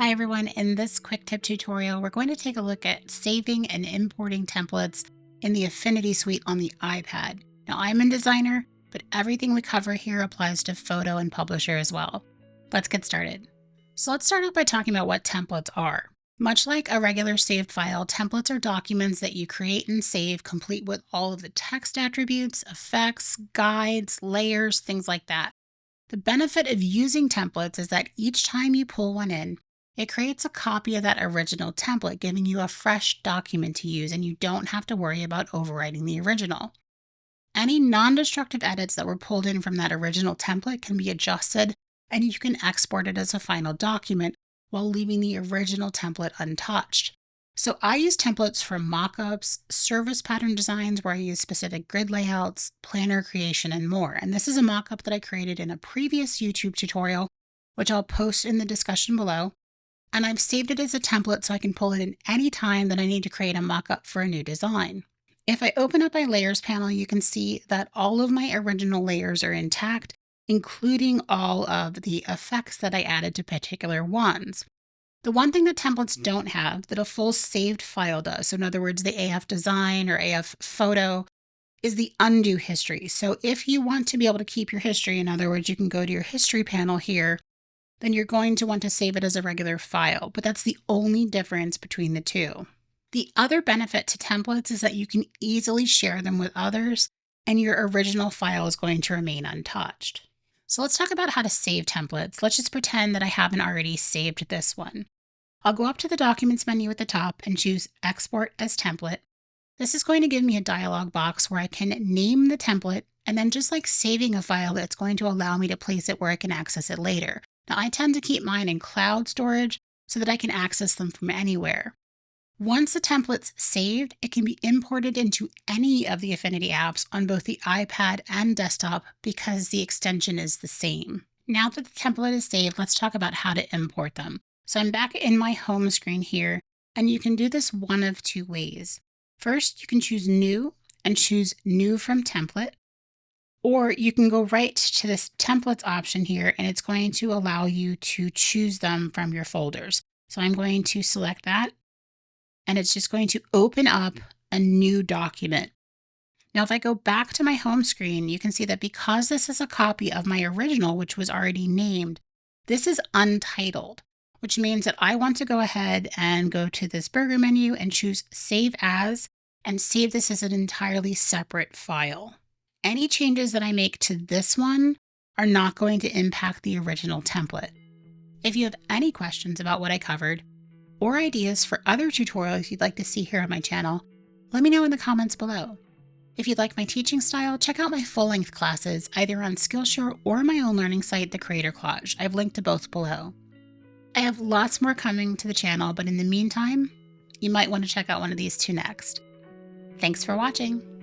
Hi everyone, in this quick tip tutorial, we're going to take a look at saving and importing templates in the Affinity suite on the iPad. Now I'm a designer, but everything we cover here applies to photo and publisher as well. Let's get started. So let's start out by talking about what templates are. Much like a regular saved file, templates are documents that you create and save complete with all of the text attributes, effects, guides, layers, things like that. The benefit of using templates is that each time you pull one in, it creates a copy of that original template, giving you a fresh document to use, and you don't have to worry about overwriting the original. Any non-destructive edits that were pulled in from that original template can be adjusted, and you can export it as a final document while leaving the original template untouched. So I use templates for mockups, service pattern designs where I use specific grid layouts, planner creation, and more. And this is a mockup that I created in a previous YouTube tutorial, which I'll post in the discussion below. And I've saved it as a template so I can pull it in any time that I need to create a mockup for a new design. If I open up my layers panel, you can see that all of my original layers are intact, including all of the effects that I added to particular ones. The one thing that templates don't have that a full saved file does, so in other words, the AF design or AF photo, is the undo history. So if you want to be able to keep your history, in other words, you can go to your history panel here, then you're going to want to save it as a regular file, but that's the only difference between the two. The other benefit to templates is that you can easily share them with others, and your original file is going to remain untouched. So let's talk about how to save templates. Let's just pretend that I haven't already saved this one. I'll go up to the Documents menu at the top and choose Export as Template. This is going to give me a dialog box where I can name the template, and then just like saving a file, it's going to allow me to place it where I can access it later. Now, I tend to keep mine in cloud storage so that I can access them from anywhere. Once the template's saved, it can be imported into any of the Affinity apps on both the iPad and desktop because the extension is the same. Now that the template is saved, let's talk about how to import them. So I'm back in my home screen here, and you can do this one of two ways. First, you can choose New and choose New from Template. Or you can go right to this templates option here, and it's going to allow you to choose them from your folders. So I'm going to select that, and it's just going to open up a new document. Now, if I go back to my home screen, you can see that because this is a copy of my original, which was already named, this is untitled, which means that I want to go ahead and go to this burger menu and choose Save As, and save this as an entirely separate file. Any changes that I make to this one are not going to impact the original template. If you have any questions about what I covered, or ideas for other tutorials you'd like to see here on my channel, let me know in the comments below. If you'd like my teaching style, check out my full-length classes either on Skillshare or my own learning site, The Creator Collage. I've linked to both below. I have lots more coming to the channel, but in the meantime, you might want to check out one of these two next. Thanks for watching.